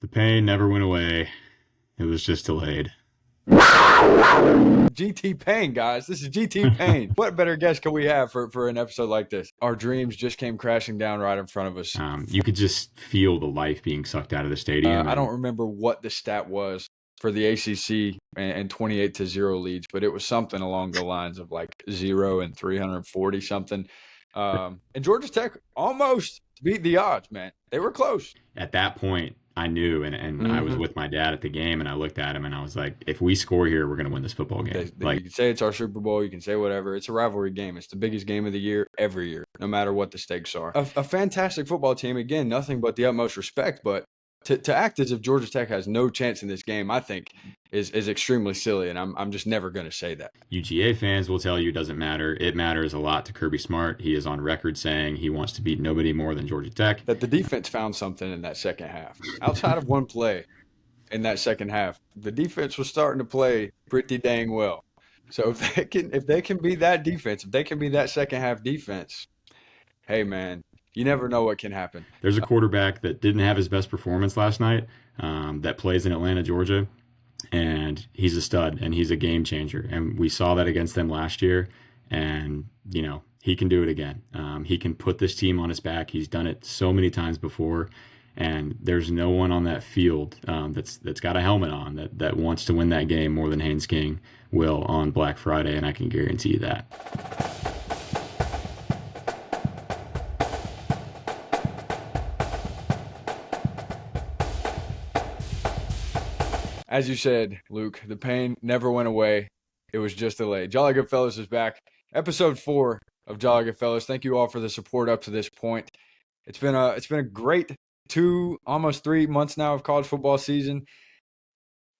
The pain never went away. It was just delayed. GT Pain, guys. This is GT Pain. What better guest can we have for an episode like this? Our dreams just came crashing down right in front of us. You could just feel the life being sucked out of the stadium. I don't remember what the stat was for the ACC and 28-0 leads, but it was something along the lines of like 0 and 340 something. And Georgia Tech almost beat the odds, man. They were close. At that point, I knew, and I was with my dad at the game, and I looked at him, and I was like, if we score here, we're going to win this football game. You can say it's our Super Bowl. You can say whatever. It's a rivalry game. It's the biggest game of the year every year, no matter what the stakes are. A fantastic football team. Again, nothing but the utmost respect, but to act as if Georgia Tech has no chance in this game, I think, is extremely silly, and I'm just never going to say that. UGA fans will tell you it doesn't matter. It matters a lot to Kirby Smart. He is on record saying he wants to beat nobody more than Georgia Tech. That the defense found something in that second half. Outside of one play in that second half, the defense was starting to play pretty dang well. So if they can be that defense, if they can be that second half defense, hey man, you never know what can happen. There's a quarterback that didn't have his best performance last night that plays in Atlanta, Georgia, and he's a stud and he's a game changer. And we saw that against them last year, and he can do it again. He can put this team on his back. He's done it so many times before, and there's no one on that field that's got a helmet on that wants to win that game more than Haynes King will on Black Friday, and I can guarantee you that. As you said, Luke, the pain never went away. It was just delayed. Jolly Good Fellas is back. Episode 4 of Jolly Good Fellas. Thank you all for the support up to this point. It's been a great 2, almost 3 months now of college football season,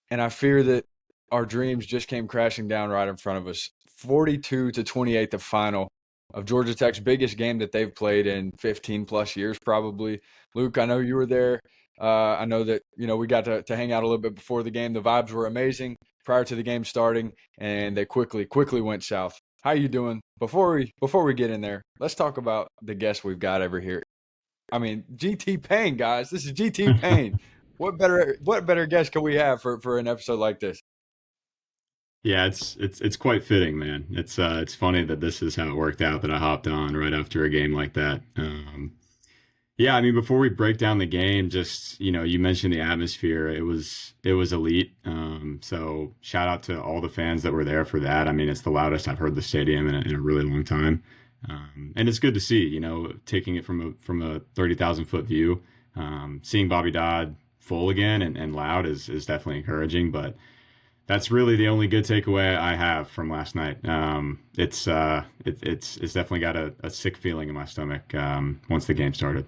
and I fear that our dreams just came crashing down right in front of us. 42-28, the final of Georgia Tech's biggest game that they've played in 15 plus years, probably. Luke, I know you were there. I know that, we got to hang out a little bit before the game. The vibes were amazing prior to the game starting, and they quickly went south. How you doing? Before we get in there, let's talk about the guest we've got over here. I mean, GT Payne, guys. This is GT Payne. What better guest can we have for an episode like this? Yeah, it's quite fitting, man. It's funny that this is how it worked out, that I hopped on right after a game like that. Yeah, I mean, before we break down the game, just, you mentioned the atmosphere. It was elite. So shout out to all the fans that were there for that. I mean, it's the loudest I've heard the stadium in a really long time. And it's good to see, taking it from a 30,000 foot view, seeing Bobby Dodd full again and loud is definitely encouraging. But that's really the only good takeaway I have from last night. It's definitely got a sick feeling in my stomach once the game started.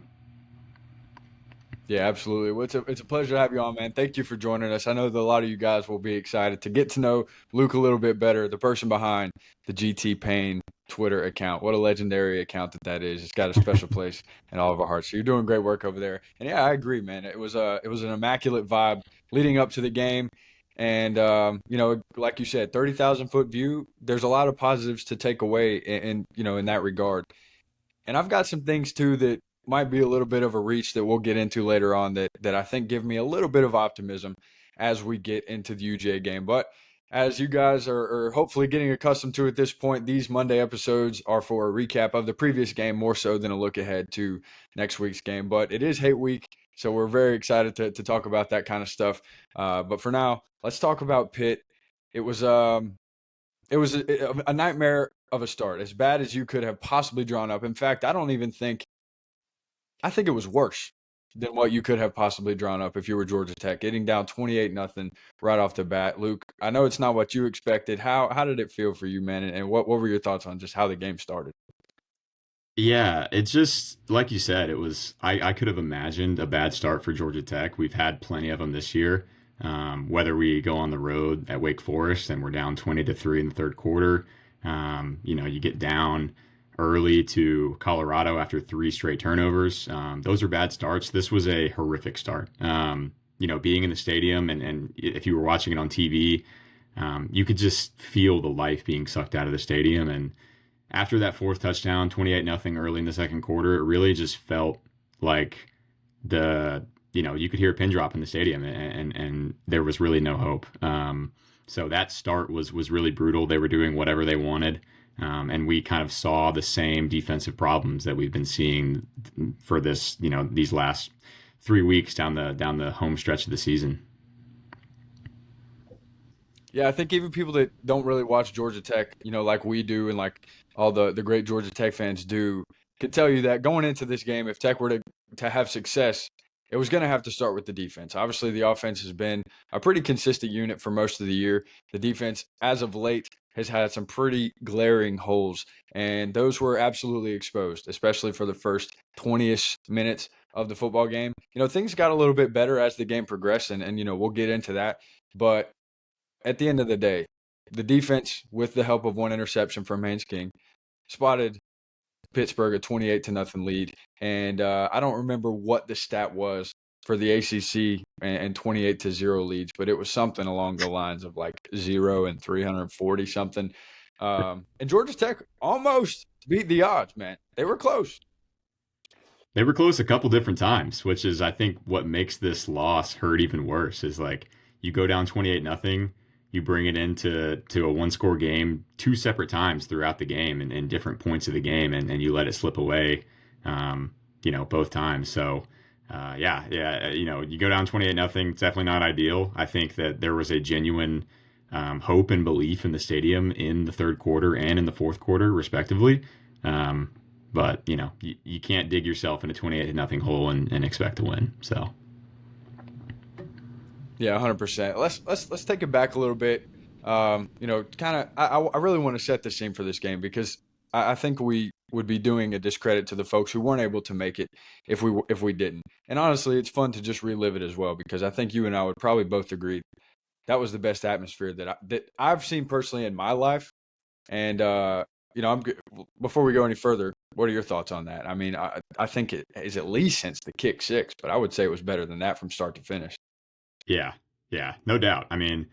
Yeah, absolutely. Well, it's a pleasure to have you on, man. Thank you for joining us. I know that a lot of you guys will be excited to get to know Luke a little bit better, the person behind the GT Payne Twitter account. What a legendary account that is. It's got a special place in all of our hearts. So you're doing great work over there. And yeah, I agree, man. It was an immaculate vibe leading up to the game. And, like you said, 30,000 foot view, there's a lot of positives to take away in that regard. And I've got some things too that might be a little bit of a reach that we'll get into later on that I think give me a little bit of optimism as we get into the UGA game. But as you guys are hopefully getting accustomed to at this point, these Monday episodes are for a recap of the previous game more so than a look ahead to next week's game. But it is hate week, so we're very excited to talk about that kind of stuff. But for now, let's talk about Pitt. It was a nightmare of a start, as bad as you could have possibly drawn up. In fact, I think it was worse than what you could have possibly drawn up if you were Georgia Tech, getting down 28-0 right off the bat. Luke, I know it's not what you expected. How did it feel for you, man? And what were your thoughts on just how the game started? Yeah, it's just like you said, it was. I could have imagined a bad start for Georgia Tech. We've had plenty of them this year. Whether we go on the road at Wake Forest and we're down 20-3 in the third quarter, you get down early to Colorado after 3 straight turnovers. Those are bad starts. This was a horrific start. Being in the stadium and if you were watching it on TV, you could just feel the life being sucked out of the stadium. And after that 4th touchdown, 28-0 early in the second quarter, it really just felt like the you could hear a pin drop in the stadium, and there was really no hope. So that start was really brutal. They were doing whatever they wanted, and we kind of saw the same defensive problems that we've been seeing for this, these last 3 weeks down the home stretch of the season. Yeah, I think even people that don't really watch Georgia Tech, like we do and like all the great Georgia Tech fans do, can tell you that going into this game, if Tech were to have success, it was going to have to start with the defense. Obviously, the offense has been a pretty consistent unit for most of the year. The defense, as of late, has had some pretty glaring holes, and those were absolutely exposed, especially for the first 20-ish minutes of the football game. Things got a little bit better as the game progressed, and we'll get into that. But at the end of the day, the defense, with the help of one interception from Haynes King, spotted Pittsburgh a 28 to nothing lead. And I don't remember what the stat was for the ACC and 28 to 0 leads, but it was something along the lines of like 0 and 340 something. And Georgia Tech almost beat the odds, man. They were close. They were close a couple different times, which is I think what makes this loss hurt even worse is like you go down 28-0, you bring it into a one score game two separate times throughout the game and different points of the game and you let it slip away both times. So yeah, you go down 28-0, it's definitely not ideal. I think that there was a genuine hope and belief in the stadium in the third quarter and in the fourth quarter, respectively. Um, but you can't dig yourself in a 28-0 hole and expect to win. So Yeah, 100%. Let's take it back a little bit. Kind of. I really want to set the scene for this game because I think we would be doing a discredit to the folks who weren't able to make it if we didn't. And honestly, it's fun to just relive it as well because I think you and I would probably both agree that was the best atmosphere that I've seen personally in my life. And I'm good. Before we go any further, what are your thoughts on that? I mean, I think it is at least since the kick six, but I would say it was better than that from start to finish. yeah, yeah, no doubt. I mean,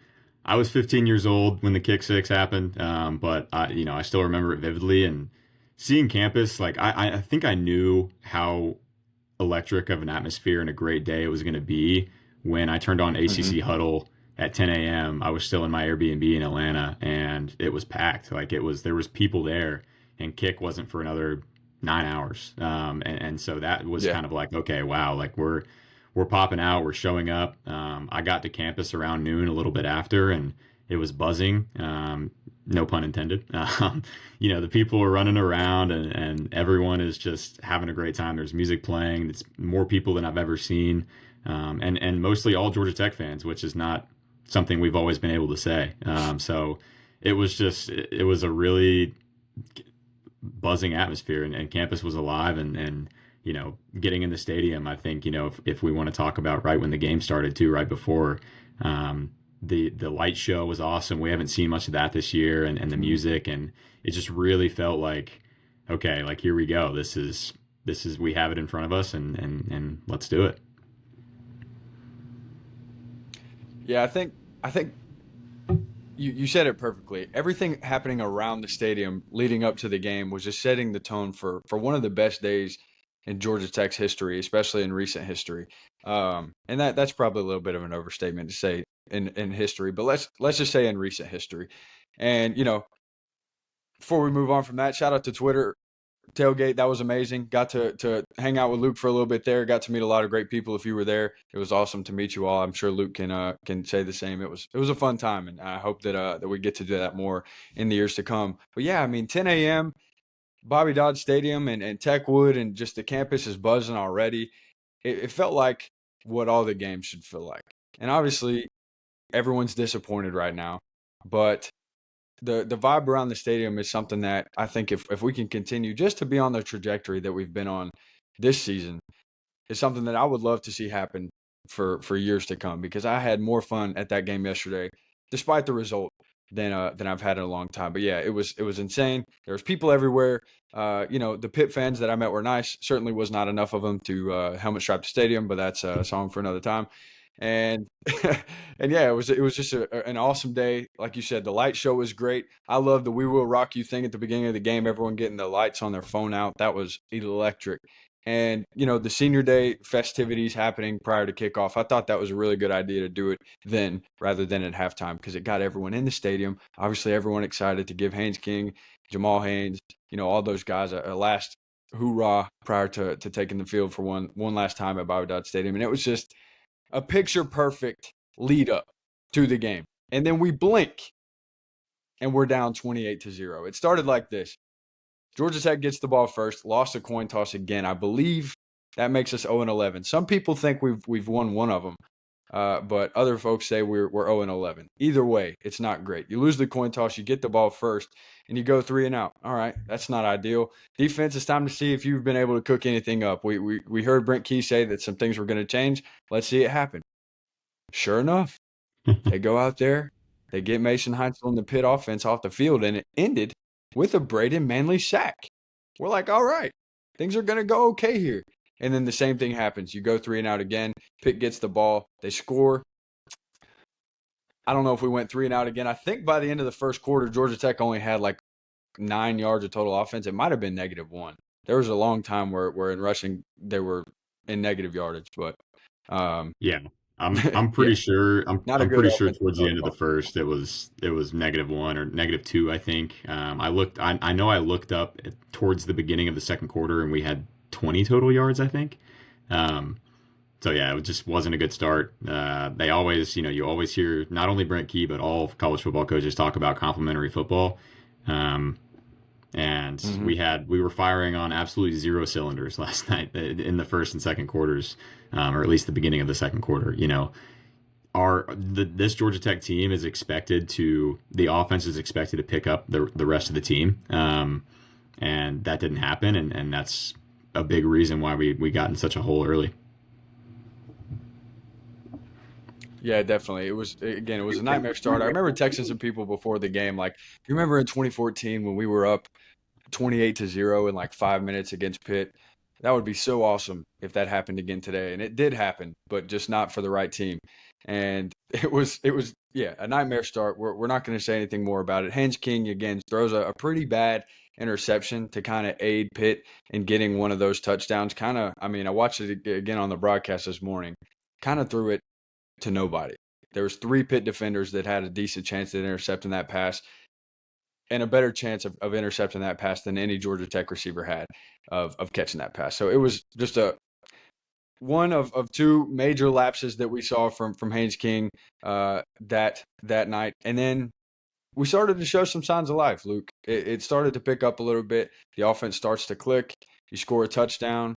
I was 15 years old when the kick six happened, but I still remember it vividly and seeing campus. Like I think I knew how electric of an atmosphere and a great day it was going to be when I turned on ACC Hmm. Huddle at 10 a.m. I was still in my Airbnb in Atlanta and it was packed. Like there was people there and kick wasn't for another 9 hours. And so that was Yeah. kind of like, okay, wow, like we're popping out, we're showing up. I got to campus around noon, a little bit after, and it was buzzing. No pun intended. The people are running around and everyone is just having a great time. There's music playing. It's more people than I've ever seen. And mostly all Georgia Tech fans, which is not something we've always been able to say. So it was a really buzzing atmosphere and campus was alive and getting in the stadium. I think if we want to talk about right when the game started too, right before, the light show was awesome. We haven't seen much of that this year, and the music, and it just really felt like, okay, like here we go. This is we have it in front of us, and let's do it. Yeah, I think you said it perfectly. Everything happening around the stadium leading up to the game was just setting the tone for one of the best days in Georgia Tech's history, especially in recent history. And that's probably a little bit of an overstatement to say in history, but let's just say in recent history. And before we move on from that, shout out to Twitter tailgate. That was amazing. Got to hang out with Luke for a little bit there. Got to meet a lot of great people. If you were there, it was awesome to meet you all. I'm sure Luke can say the same. It was a fun time, and I hope that we get to do that more in the years to come. But yeah, I mean, 10 a.m. Bobby Dodd Stadium and Techwood and just the campus is buzzing already. It felt like what all the games should feel like. And obviously, everyone's disappointed right now, but the vibe around the stadium is something that I think if we can continue just to be on the trajectory that we've been on this season, is something that I would love to see happen for years to come because I had more fun at that game yesterday, despite the result, than I've had in a long time. But yeah, it was insane. There was people everywhere. The Pitt fans that I met were nice. Certainly was not enough of them to helmet strap the stadium, but that's a song for another time. And and yeah, it was just an awesome day. Like you said, the light show was great. I love the "We Will Rock You" thing at the beginning of the game. Everyone getting the lights on their phone out. That was electric. And, the senior day festivities happening prior to kickoff, I thought that was a really good idea to do it then rather than at halftime because it got everyone in the stadium. Obviously, everyone excited to give Haynes King, Jamal Haynes, all those guys a last hoorah prior to taking the field for one last time at Bobby Dodd Stadium. And it was just a picture perfect lead up to the game. And then we blink and we're down 28-0. It started like this. Georgia Tech gets the ball first, lost a coin toss again. I believe that makes us 0-11. Some people think we've won one of them, but other folks say we're 0-11. Either way, it's not great. You lose the coin toss, you get the ball first, and you go 3 and out. All right, that's not ideal. Defense, it's time to see if you've been able to cook anything up. We heard Brent Key say that some things were going to change. Let's see it happen. Sure enough, they go out there, they get Mason Heinzel and the Pitt offense off the field, and it ended with a Braden Manley sack. We're like, all right, things are going to go okay here. And then the same thing happens. You go 3 and out again. Pitt gets the ball. They score. I don't know if we went 3 and out again. I think by the end of the first quarter, Georgia Tech only had like 9 yards of total offense. It might have been -1. There was a long time where in rushing they were in negative yardage, but Yeah. I'm yeah, pretty sure not a I'm good pretty sure offense towards the end of the overall. first it was -1 or -2, I think. I know I looked up towards the beginning of the second quarter and we had 20 total yards, I think. Um, so yeah, it just wasn't a good start. They always, you always hear not only Brent Key but all college football coaches talk about complementary football. Um, and Mm-hmm. we were firing on absolutely zero cylinders last night in the first and second quarters, or at least the beginning of the second quarter. This Georgia Tech team is expected to the offense is expected to pick up the rest of the team, and that didn't happen, and that's a big reason why we got in such a hole early. Yeah, definitely. It was a nightmare start. I remember texting some people before the game, like, you remember in 2014 when we were up 28-0 in like 5 minutes against Pitt? That would be so awesome if that happened again today. And it did happen, but just not for the right team. And yeah, a nightmare start. We're not going to say anything more about it. Haynes King again throws a pretty bad interception to kind of aid Pitt in getting one of those touchdowns. I mean, I watched it again on the broadcast this morning. Kind of threw it to nobody. There was 3 Pitt defenders that had a decent chance at intercepting that pass and a better chance of intercepting that pass than any Georgia Tech receiver had of catching that pass. So it was just a one of 2 major lapses that we saw from Haynes King that night. And then we started to show some signs of life, Luke. It started to pick up a little bit. The offense starts to click. You score a touchdown.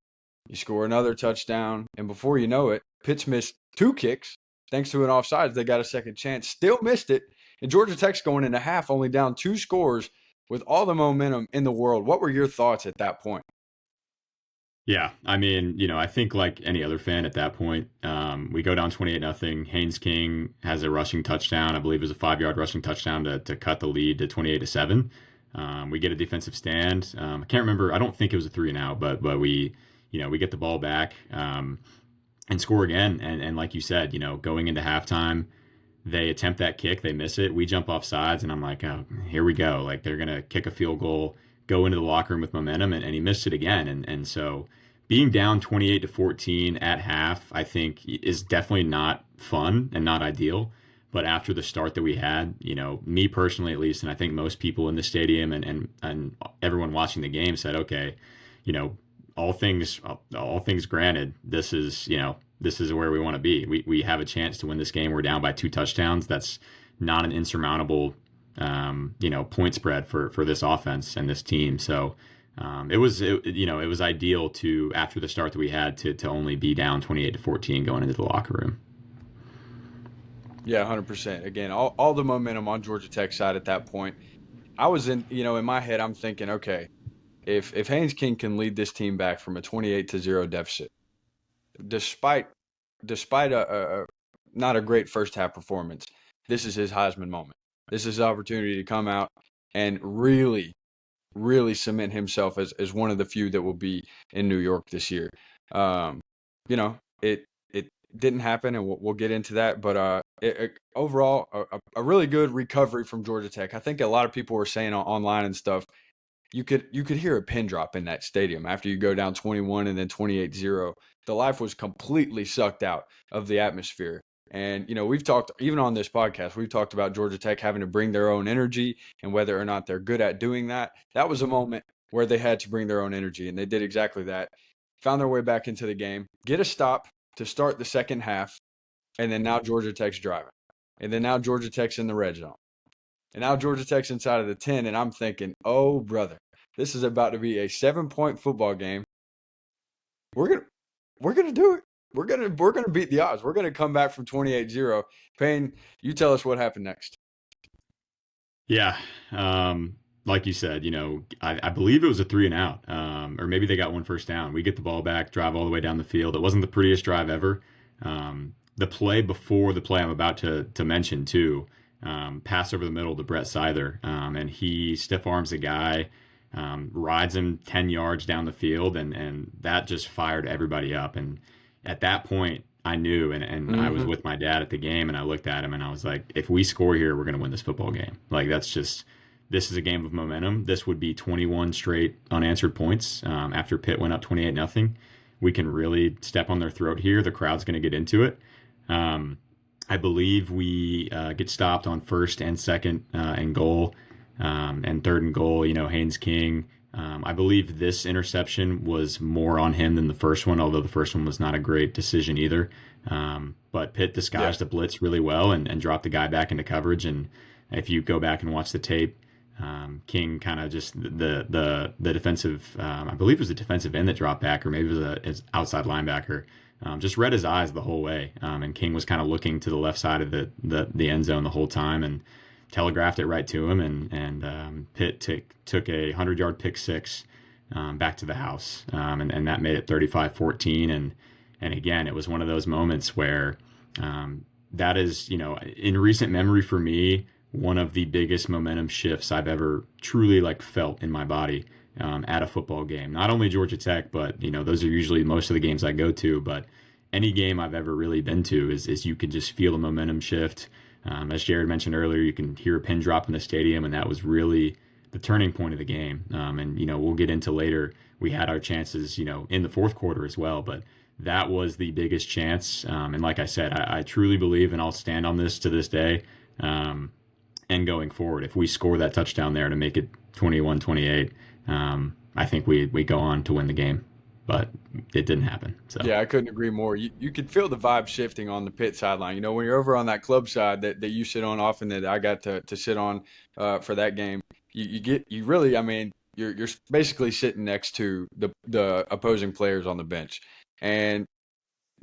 You score another touchdown. And before you know it, Pitt's missed 2 kicks. Thanks to an offsides, they got a second chance. Still missed it. And Georgia Tech's going into half only down 2 scores with all the momentum in the world. What were your thoughts at that point? Yeah, I mean, I think like any other fan at that point, we go down 28-0. Haynes King has a rushing touchdown. I believe it was a 5-yard rushing touchdown to cut the lead to 28-7. We get a defensive stand. I can't remember. I don't think it was a 3 and out, but we get the ball back and score again. And like you said, going into halftime, they attempt that kick, they miss it. We jump off sides, and I'm like, oh, here we go. Like they're gonna kick a field goal, go into the locker room with momentum, and he missed it again. And so being down 28-14 at half, I think is definitely not fun and not ideal. But after the start that we had, me personally at least, and I think most people in the stadium and everyone watching the game said, okay, you know, all things granted, this is where we want to be. We have a chance to win this game. We're down by 2 touchdowns. That's not an insurmountable point spread for this offense and this team. So it was ideal to after the start that we had to only be down 28-14 going into the locker room. Yeah, 100%. Again, all the momentum on Georgia Tech's side at that point. I was in my head, I'm thinking, okay, if Haynes King can lead this team back from a 28-0 deficit, despite despite a not a great first half performance, this is his Heisman moment. This is his opportunity to come out and really, really cement himself as one of the few that will be in New York this year. Um, it didn't happen, and we'll get into that. But overall, a really good recovery from Georgia Tech. I think a lot of people were saying online and stuff, you could hear a pin drop in that stadium after you go down 21 and then 28-0. The life was completely sucked out of the atmosphere. And we've talked even on this podcast, we've talked about Georgia Tech having to bring their own energy and whether or not they're good at doing that. That was a moment where they had to bring their own energy, and they did exactly that. Found their way back into the game, get a stop to start the second half, and then now Georgia Tech's driving. And then now Georgia Tech's in the red zone. And now Georgia Tech's inside of the 10, and I'm thinking, oh, brother, this is about to be a 7-point football game. We're gonna we're gonna do it. We're gonna beat the odds. We're gonna come back from 28-0. Payne, you tell us what happened next. Yeah. Like you said, I believe it was a three and out, or maybe they got one first down. We get the ball back, drive all the way down the field. It wasn't the prettiest drive ever. The play before the play I'm about to mention too, pass over the middle to Brett Seither, and he stiff arms a guy, rides him 10 yards down the field, and that just fired everybody up. And at that point, I knew, and I was Mm-hmm. with my dad at the game, and I looked at him and I was like, if we score here, we're going to win this football game. Like, this is a game of momentum. This would be 21 straight unanswered points after Pitt went up 28 nothing. We can really step on their throat here. The crowd's going to get into it. Um, I believe we get stopped on first and second and goal, and third and goal. Haynes King. I believe this interception was more on him than the first one, although the first one was not a great decision either. But Pitt Yeah. disguised the blitz really well and dropped the guy back into coverage. And if you go back and watch the tape, King kind of just the defensive, I believe it was the defensive end that dropped back, or maybe it was his outside linebacker. Just read his eyes the whole way, and King was kind of looking to the left side of the end zone the whole time, and telegraphed it right to him. And Pitt took a 100-yard pick six back to the house, and that made it 35-14. And again, it was one of those moments where that is, in recent memory for me, one of the biggest momentum shifts I've ever truly like felt in my body at a football game. Not only Georgia Tech, but those are usually most of the games I go to. But any game I've ever really been to is you can just feel the momentum shift. As Jared mentioned earlier, you can hear a pin drop in the stadium, and that was really the turning point of the game. And we'll get into later. We had our chances, in the fourth quarter as well, but that was the biggest chance. And like I said, I truly believe, and I'll stand on this to this day. And going forward, if we score that touchdown there to make it 21-28, I think we go on to win the game. But it didn't happen. So Yeah, I couldn't agree more. You could feel the vibe shifting on the Pitt sideline. When you're over on that club side that you sit on often, that I got to sit on for that game, you really, I mean, you're basically sitting next to the opposing players on the bench. And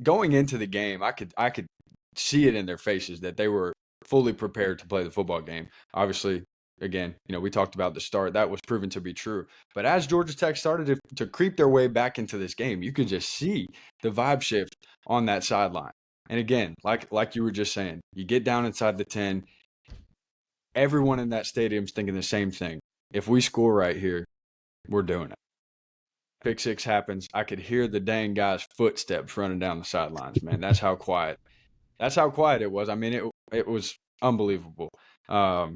going into the game, I could see it in their faces that they were fully prepared to play the football game. Obviously, again, we talked about the start. That was proven to be true. But as Georgia Tech started to creep their way back into this game, you could just see the vibe shift on that sideline. And again, like you were just saying, you get down inside the 10, everyone in that stadium's thinking the same thing. If we score right here, we're doing it. Pick six happens. I could hear the dang guy's footsteps running down the sidelines, man. That's how quiet. That's how quiet it was. I mean, it was unbelievable. Um,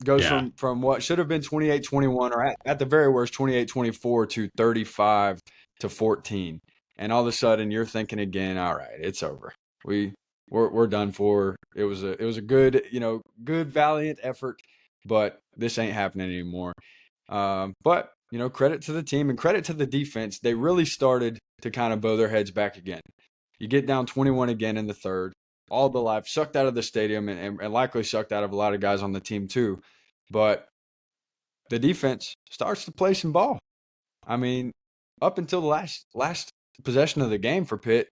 Goes yeah, from what should have been 28-21, or at the very worst 28-24, to 35-14. And all of a sudden you're thinking again, all right, it's over. We we're done for. It was a good, good valiant effort, but this ain't happening anymore. But credit to the team and credit to the defense. They really started to kind of bow their heads back again. You get down 21 again in the third. All the life sucked out of the stadium, and likely sucked out of a lot of guys on the team too. But the defense starts to play some ball. I mean, up until the last possession of the game for Pitt,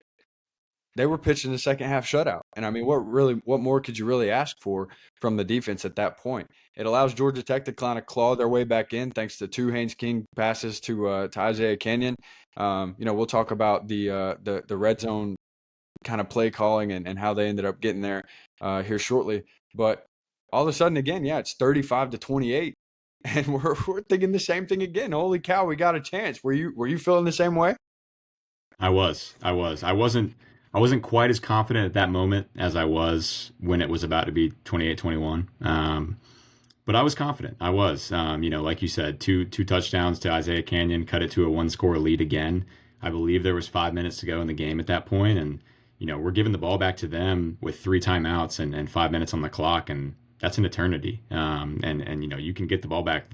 they were pitching the second half shutout. And I mean, what more could you really ask for from the defense at that point? It allows Georgia Tech to kind of claw their way back in thanks to two Haynes King passes to Isaiah Kenyon. We'll talk about the red zone kind of play calling and how they ended up getting there here shortly. But all of a sudden, again, yeah, it's 35-28, and we're thinking the same thing again. Holy cow, we got a chance. Were you feeling the same way? I wasn't quite as confident at that moment as I was when it was about to be 28-21. But I was confident. I was, like you said, two touchdowns to Isaiah Canyon, cut it to a one score lead again. I believe there was 5 minutes to go in the game at that point, and we're giving the ball back to them with three timeouts and 5 minutes on the clock, and that's an eternity. And you can get the ball back.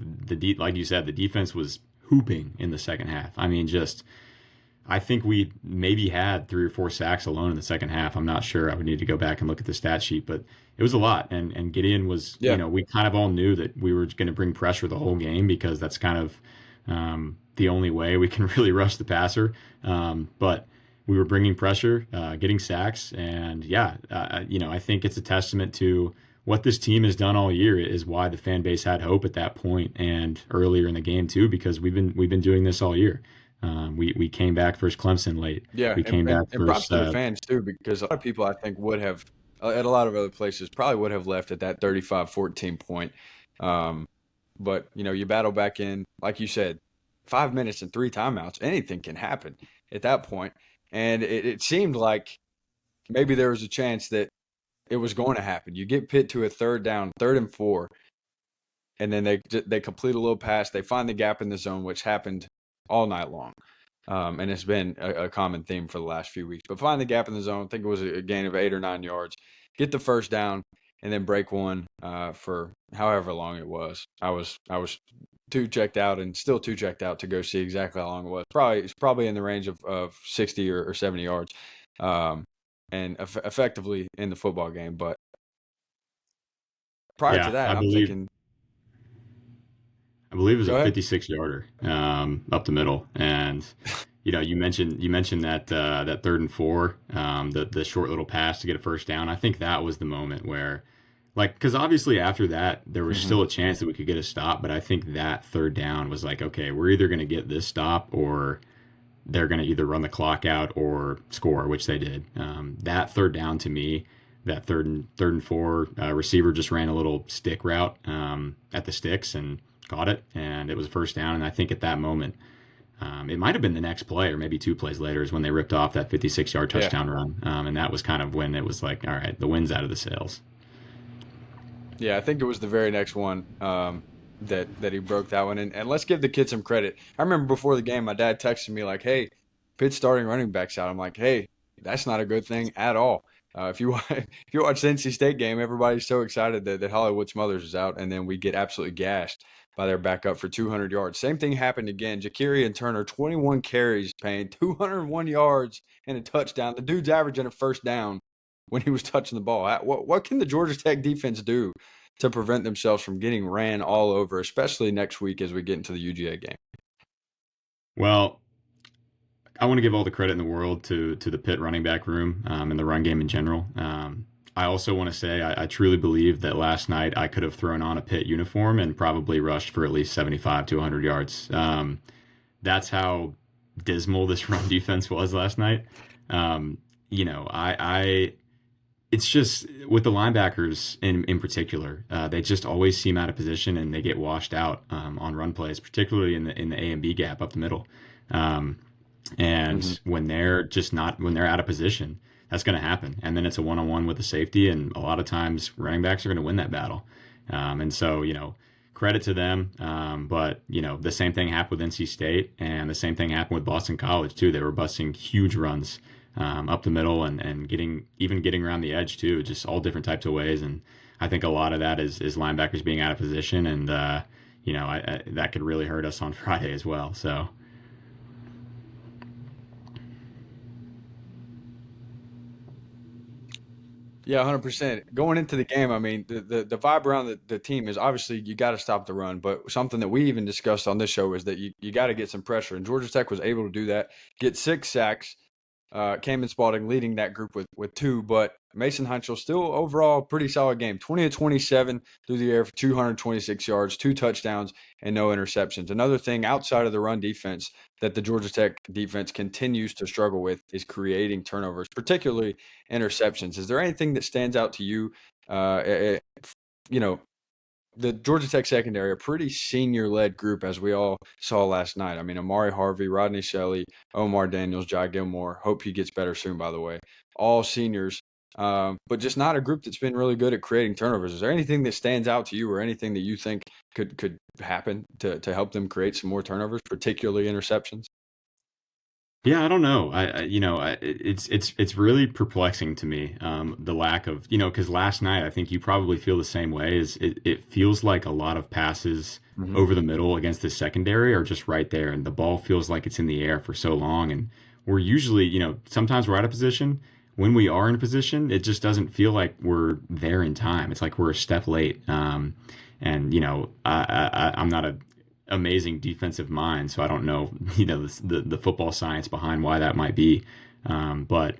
Like you said, the defense was hooping in the second half. I mean, just I think we maybe had 3 or 4 sacks alone in the second half. I'm not sure. I would need to go back and look at the stat sheet, but it was a lot. And Gideon was, Yeah, we kind of all knew that we were going to bring pressure the whole game because that's kind of the only way we can really rush the passer. But we were bringing pressure, getting sacks, and yeah, I think it's a testament to what this team has done all year is why the fan base had hope at that point and earlier in the game too, because we've been doing this all year. We came back versus Clemson late. yeah, We came back and props versus to the fans too, because a lot of people I think would have at a lot of other places probably would have left at that 35-14 point. Um, but you battle back in, like you said, 5 minutes and three timeouts. Anything can happen at that point, and it seemed like maybe there was a chance that it was going to happen. You get Pitt to a third down, 3rd and 4, and then they complete a little pass. They find the gap in the zone, which happened all night long. And it's been a common theme for the last few weeks. But find the gap in the zone. I think it was a gain of 8 or 9 yards. Get the first down, and then break one for however long it was. I was too checked out and still too checked out to go see exactly how long it was. It's probably in the range of 60 or 70 yards, um, and effectively in the football game. But prior to yeah, that, I I'm believe thinking, I believe it was go a ahead. 56 yarder up the middle, and you mentioned that 3rd and 4, the short little pass to get a first down. I think that was the moment where, like, because obviously after that there was Hmm. still a chance that we could get a stop, but I think that third down was like, okay, we're either going to get this stop or they're going to either run the clock out or score, which they did. That third down to me, that third and 4 receiver just ran a little stick route at the sticks and caught it, and it was a first down. And I think at that moment, it might have been the next play or maybe 2 plays later is when they ripped off that 56-yard Yeah. touchdown run, and that was kind of when it was like, all right, the wind's out of the sails. Yeah, I think it was the very next one that he broke that one. And let's give the kid some credit. I remember before the game, my dad texted me like, "Hey, Pitt's starting running backs out." I'm like, "Hey, that's not a good thing at all." If you if you watch the NC State game, everybody's so excited that Hollywood Smothers is out, and then we get absolutely gashed by their backup for 200 yards. Same thing happened again. Jakiri and Turner, 21 carries, paying 201 yards and a touchdown. The dude's averaging a first down when he was touching the ball. What can the Georgia Tech defense do to prevent themselves from getting ran all over, especially next week as we get into the UGA game? Well, I want to give all the credit in the world to the Pitt running back room and the run game in general. I also want to say I truly believe that last night I could have thrown on a Pitt uniform and probably rushed for at least 75 to 100 yards. That's how dismal this run defense was last night. Um, I it's just with the linebackers in particular, they just always seem out of position and they get washed out on run plays, particularly in the A and B gap up the middle. Um, Hmm. and when they're out of position, that's going to happen. And then it's a one-on-one with the safety, and a lot of times running backs are going to win that battle. And so credit to them. But the same thing happened with NC State, and the same thing happened with Boston College too. They were busting huge runs up the middle and getting around the edge too, just all different types of ways. And I think a lot of that is linebackers being out of position, and that could really hurt us on Friday as well. So. Yeah, 100%. Going into the game, I mean, the vibe around the team is obviously you got to stop the run, but something that we even discussed on this show is that you got to get some pressure. And Georgia Tech was able to do that, get 6 sacks. Cam and Spalding leading that group with two, but Mason Hunchel still overall pretty solid game. 20 of 27 through the air for 226 yards, 2 touchdowns, and no interceptions. Another thing outside of the run defense that the Georgia Tech defense continues to struggle with is creating turnovers, particularly interceptions. Is there anything that stands out to you? You know, the Georgia Tech secondary, a pretty senior led group, as we all saw last night. I mean, Amari Harvey, Rodney Shelley, Omar Daniels, Jai Gilmore. Hope he gets better soon, by the way. All seniors but just not a group that's been really good at creating turnovers. Is there anything that stands out to you, or anything that you think could happen to help them create some more turnovers, particularly interceptions? Yeah, I don't know. It's really perplexing to me, the lack of, because last night I think you probably feel the same way. Is it feels like a lot of passes Hmm. over the middle against the secondary are just right there, and the ball feels like it's in the air for so long, and we're usually, sometimes we're out of position. When we are in position, it just doesn't feel like we're there in time. It's like we're a step late. And I'm not a amazing defensive mind, so I don't know, the football science behind why that might be. But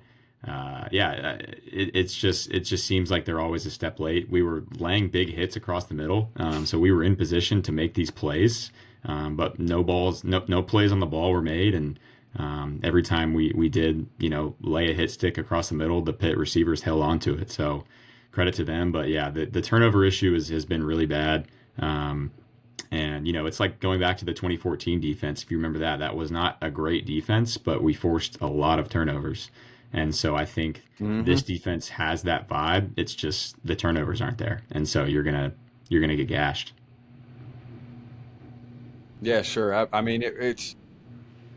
yeah, it just seems like they're always a step late. We were laying big hits across the middle, so we were in position to make these plays, but no plays on the ball were made, and every time we did, lay a hit stick across the middle, the Pitt receivers held on to it. So credit to them. But yeah, the turnover issue has been really bad. And it's like going back to the 2014 defense. If you remember that, that was not a great defense, but we forced a lot of turnovers. And so I think Hmm. this defense has that vibe. It's just the turnovers aren't there, and so you're gonna get gashed. Yeah, sure. I mean, it's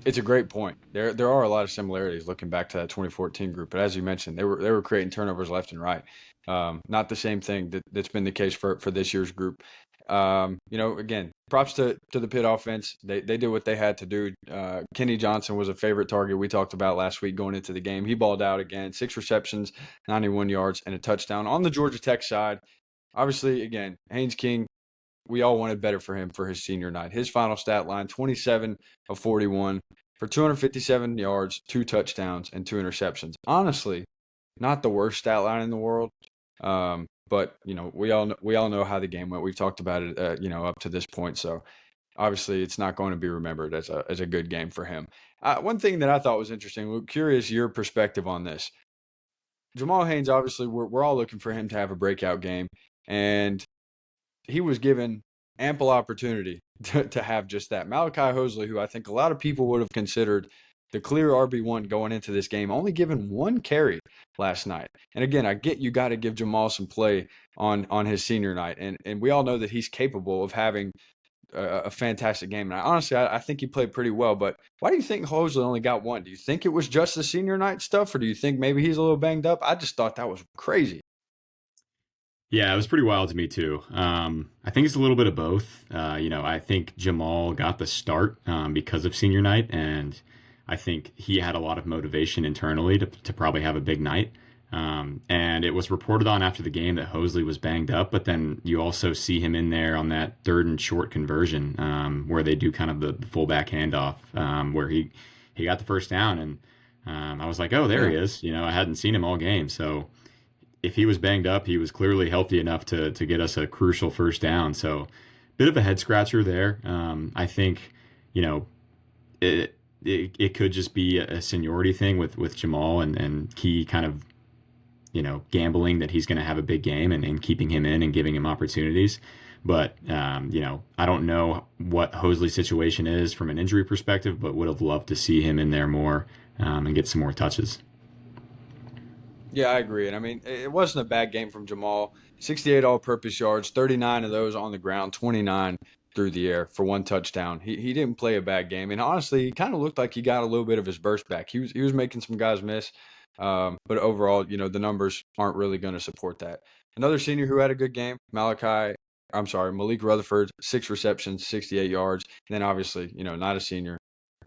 a great point. There are a lot of similarities looking back to that 2014 group, but as you mentioned, they were creating turnovers left and right. Not the same thing that's been the case for this year's group. Again, props to the Pitt offense. They did what they had to do. Kenny Johnson was a favorite target we talked about last week going into the game. He balled out again, 6 receptions, 91 yards, and a touchdown. On the Georgia Tech side, obviously, again, Haynes King, we all wanted better for him for his senior night. His final stat line, 27 of 41 for 257 yards, 2 touchdowns, and 2 interceptions. Honestly, not the worst stat line in the world. But we all know how the game went. We've talked about it, up to this point. So obviously, it's not going to be remembered as a good game for him. One thing that I thought was interesting. We're curious your perspective on this. Jamal Haynes, obviously, we're all looking for him to have a breakout game, and he was given ample opportunity to have just that. Malachi Hosley, who I think a lot of people would have considered the clear RB1 going into this game, only given one carry last night. And again, I get you got to give Jamal some play on his senior night, and we all know that he's capable of having a fantastic game. And I think he played pretty well. But why do you think Hosley only got one? Do you think it was just the senior night stuff, or do you think maybe he's a little banged up? I just thought that was crazy. Yeah, it was pretty wild to me too. I think it's a little bit of both. I think Jamal got the start because of senior night, and I think he had a lot of motivation internally to probably have a big night. And it was reported on after the game that Hosley was banged up, but then you also see him in there on that third and short conversion where they do kind of the fullback handoff where he got the first down, and I was like, oh, there Yeah. he is. I hadn't seen him all game, so if he was banged up, he was clearly healthy enough to get us a crucial first down. So, bit of a head scratcher there. I think, you know, it could just be a seniority thing with Jamal and Key kind of, gambling that he's going to have a big game and keeping him in and giving him opportunities. But, I don't know what Hosley's situation is from an injury perspective, but would have loved to see him in there more and get some more touches. Yeah, I agree. And I mean, it wasn't a bad game from Jamal. 68 all-purpose yards, 39 of those on the ground, 29 through the air for 1 touchdown. He didn't play a bad game, and honestly, he kind of looked like he got a little bit of his burst back. He was making some guys miss, but overall, the numbers aren't really going to support that. Another senior who had a good game, Malik Rutherford, 6 receptions, 68 yards. And then obviously, not a senior,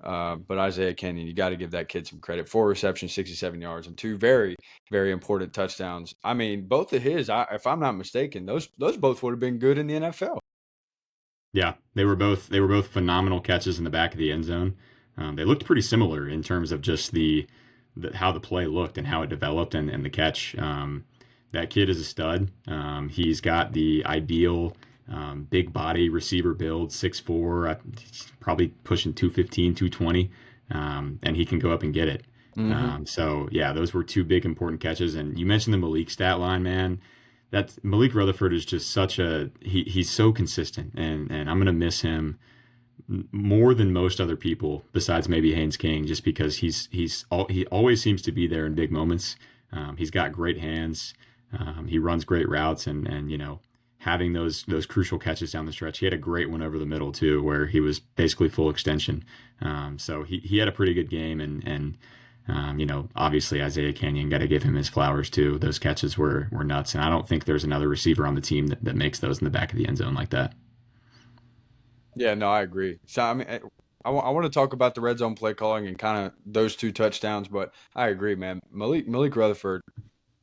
but Isaiah Kenyon, you got to give that kid some credit. 4 receptions, 67 yards, and two very, very important touchdowns. I mean, both of his, if I'm not mistaken, those both would have been good in the NFL. Yeah, they were both phenomenal catches in the back of the end zone. They looked pretty similar in terms of just the how the play looked and how it developed and the catch. That kid is a stud. He's got the ideal big body receiver build, 6'4", probably pushing 215, 220, and he can go up and get it. Hmm. So yeah, those were two big important catches. And you mentioned the Malik stat line, man. That Malik Rutherford is just he's so consistent, and I'm gonna miss him more than most other people besides maybe Haynes King, just because he always seems to be there in big moments. He's got great hands. He runs great routes, and having those crucial catches down the stretch. He had a great one over the middle too, where he was basically full extension. So he had a pretty good game, and obviously Isaiah Canyon got to give him his flowers too. Those catches were nuts, and I don't think there's another receiver on the team that makes those in the back of the end zone like that. Yeah, no, I agree. So I mean, I want to talk about the red zone play calling and kind of those two touchdowns, but I agree, man. Malik Rutherford,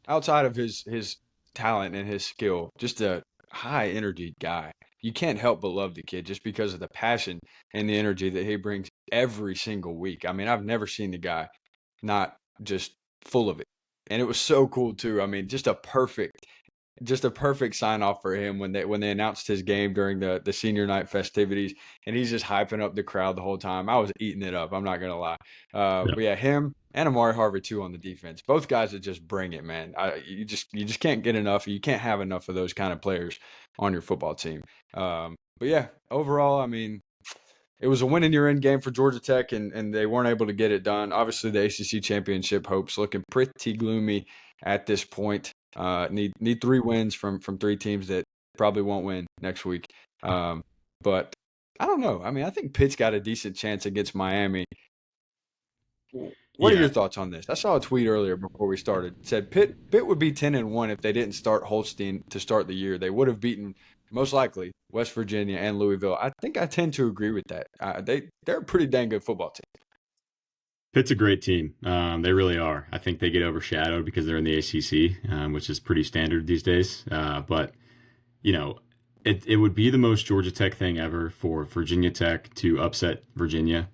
outside of his talent and his skill, just a high energy guy. You can't help but love the kid just because of the passion and the energy that he brings every single week. I mean, I've never seen the guy not just full of it. And it was so cool too. I mean, just a perfect sign off for him when they announced his game during the senior night festivities, and he's just hyping up the crowd the whole time. I was eating it up. I'm not gonna lie. Yeah. But yeah, him and Amari Harvey too on the defense. Both guys that just bring it, man. You just can't get enough. You can't have enough of those kind of players on your football team. But yeah, overall, I mean, it was a win in your end game for Georgia Tech, and they weren't able to get it done. Obviously, the ACC championship hopes looking pretty gloomy at this point. Need three wins from three teams that probably won't win next week. But I don't know. I mean, I think Pitt's got a decent chance against Miami. What are your Yeah. thoughts on this? I saw a tweet earlier before we started. It said Pitt would be 10-1 if they didn't start Holstein to start the year. They would have beaten most likely West Virginia and Louisville. I think I tend to agree with that. They're a pretty dang good football team. Pitt's a great team. They really are. I think they get overshadowed because they're in the ACC, which is pretty standard these days. But you know, it would be the most Georgia Tech thing ever for Virginia Tech to upset Virginia.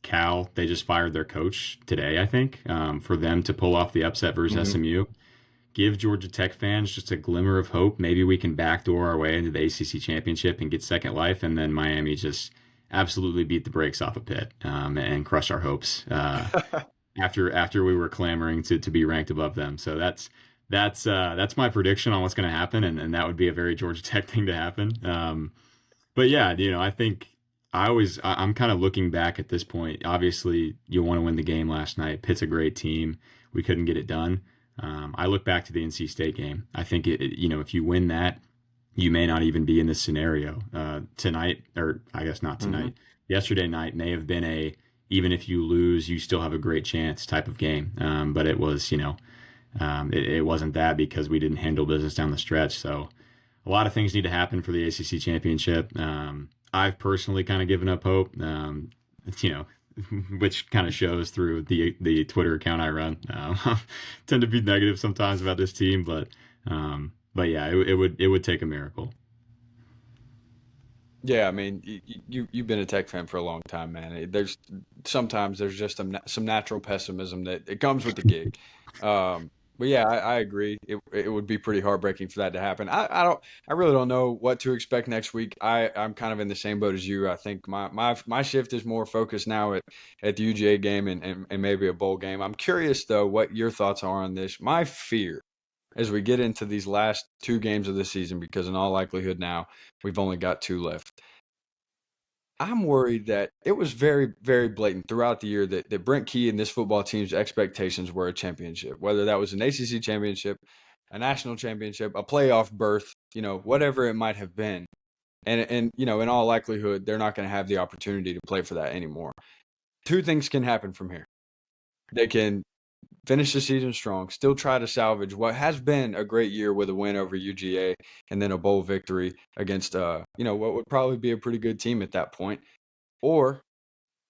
Cal, they just fired their coach today, I think, for them to pull off the upset versus Hmm. SMU. Give Georgia Tech fans just a glimmer of hope. Maybe we can backdoor our way into the ACC championship and get second life, and then Miami just absolutely beat the brakes off of Pitt and crush our hopes after we were clamoring to be ranked above them. So that's my prediction on what's going to happen, and that would be a very Georgia Tech thing to happen. But yeah, I think I'm kind of looking back at this point. Obviously, you want to win the game last night. Pitt's a great team. We couldn't get it done. I look back to the NC State game. I think if you win that, you may not even be in this scenario tonight, or I guess not Hmm. tonight. Yesterday night may have been a even if you lose, you still have a great chance type of game. But it was, it wasn't that because we didn't handle business down the stretch. So a lot of things need to happen for the ACC championship. I've personally kind of given up hope, you know, which kind of shows through the Twitter account I run. Tend to be negative sometimes about this team, but yeah, it would take a miracle. Yeah, I mean, you've been a Tech fan for a long time, man. There's sometimes there's just some natural pessimism that it comes with the gig. But yeah, I agree. It would be pretty heartbreaking for that to happen. I really don't know what to expect next week. I'm kind of in the same boat as you. I think my shift is more focused now at the UGA game and maybe a bowl game. I'm curious though what your thoughts are on this. My fear as we get into these last two games of the season, because in all likelihood now we've only got two left. I'm worried that it was very, very blatant throughout the year that Brent Key and this football team's expectations were a championship, whether that was an ACC championship, a national championship, a playoff berth, whatever it might have been. And in all likelihood, they're not going to have the opportunity to play for that anymore. Two things can happen from here. They can finish the season strong, still try to salvage what has been a great year with a win over UGA and then a bowl victory against what would probably be a pretty good team at that point. Or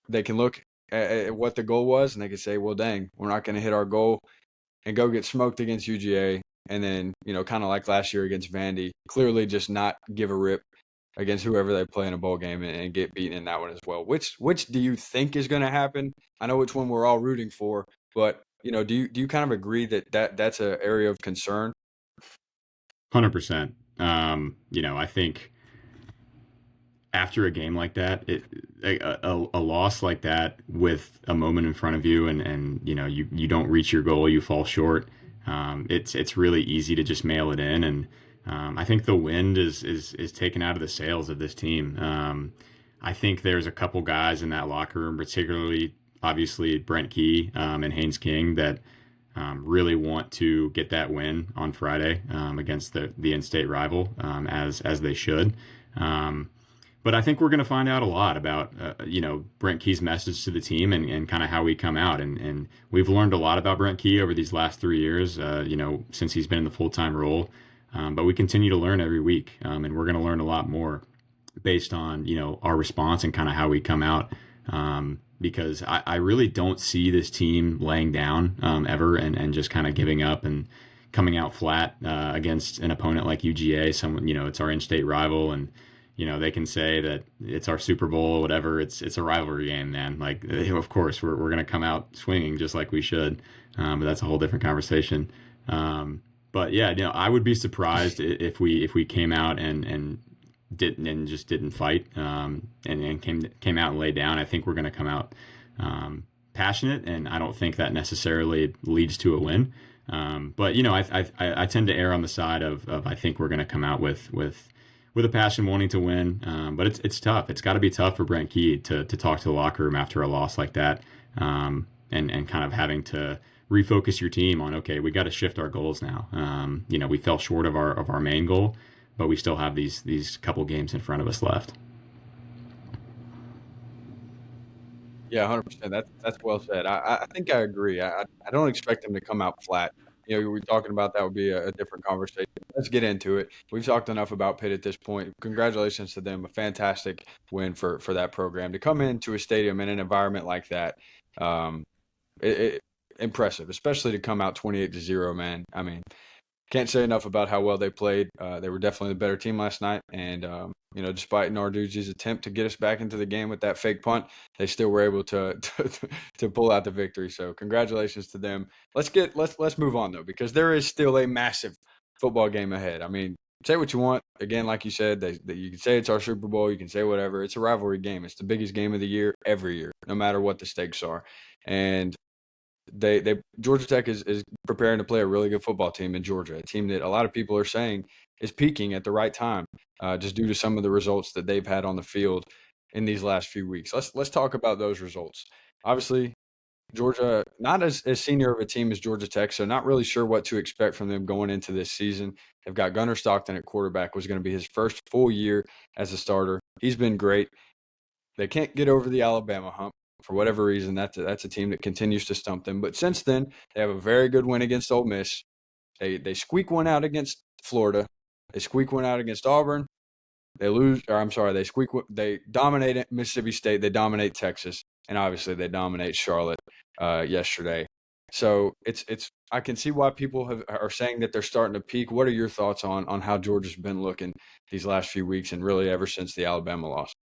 they can look at what the goal was and they can say, well, dang, we're not going to hit our goal and go get smoked against UGA. And then, kind of like last year against Vandy, clearly just not give a rip against whoever they play in a bowl game and get beaten in that one as well. Which do you think is going to happen? I know which one we're all rooting for, but do you kind of agree that's an area of concern? 100%. I think after a game like that, a loss like that with a moment in front of you, and you don't reach your goal, you fall short. It's really easy to just mail it in, and I think the wind is taken out of the sails of this team. I think there's a couple guys in that locker room, particularly obviously Brent Key and Haynes King, that really want to get that win on Friday against the in-state rival, as they should. Um, but I think we're going to find out a lot about Brent Key's message to the team and kind of how we come out. And we've learned a lot about Brent Key over these last 3 years. Since he's been in the full-time role. But we continue to learn every week, and we're going to learn a lot more based on our response and kind of how we come out. Because I really don't see this team laying down ever and just kind of giving up and coming out flat against an opponent like UGA. Someone, it's our in-state rival, and they can say that it's our Super Bowl, whatever. It's a rivalry game, man. Like, of course, we're gonna come out swinging just like we should, but that's a whole different conversation. But yeah, I would be surprised if we came out and didn't and just didn't fight, and came out and laid down. I think we're gonna come out passionate, and I don't think that necessarily leads to a win. But I tend to err on the side of I think we're gonna come out with a passion, wanting to win. But it's tough. It's got to be tough for Brent Key to talk to the locker room after a loss like that, and kind of having to refocus your team on, okay, we got to shift our goals now. We fell short of our main goal, but we still have these couple games in front of us left. Yeah, 100%. That's well said. I think I agree. I don't expect them to come out flat. We're talking about that would be a different conversation. Let's get into it. We've talked enough about Pitt at this point. Congratulations to them. A fantastic win for that program. To come into a stadium in an environment like that, um, it impressive, especially to come out 28-0, man. I mean, can't say enough about how well they played. They were definitely the better team last night. And, despite Narduzzi's attempt to get us back into the game with that fake punt, they still were able to pull out the victory. So congratulations to them. Let's move on, though, because there is still a massive football game ahead. I mean, say what you want. Again, like you said, you can say it's our Super Bowl. You can say whatever. It's a rivalry game. It's the biggest game of the year every year, no matter what the stakes are. And they Georgia Tech is preparing to play a really good football team in Georgia, a team that a lot of people are saying is peaking at the right time, just due to some of the results that they've had on the field in these last few weeks. Let's talk about those results. Obviously, Georgia not as senior of a team as Georgia Tech, so not really sure what to expect from them going into this season. They've got Gunnar Stockton at quarterback, was going to be his first full year as a starter. He's been great. They can't get over the Alabama hump for whatever reason. That's a team that continues to stump them. But since then, they have a very good win against Ole Miss. They squeak one out against Florida. They squeak one out against Auburn. They lose, or I'm sorry, they dominate Mississippi State. They dominate Texas, and obviously they dominate Charlotte yesterday. So it's I can see why people are saying that they're starting to peak. What are your thoughts on how Georgia's been looking these last few weeks and really ever since the Alabama loss?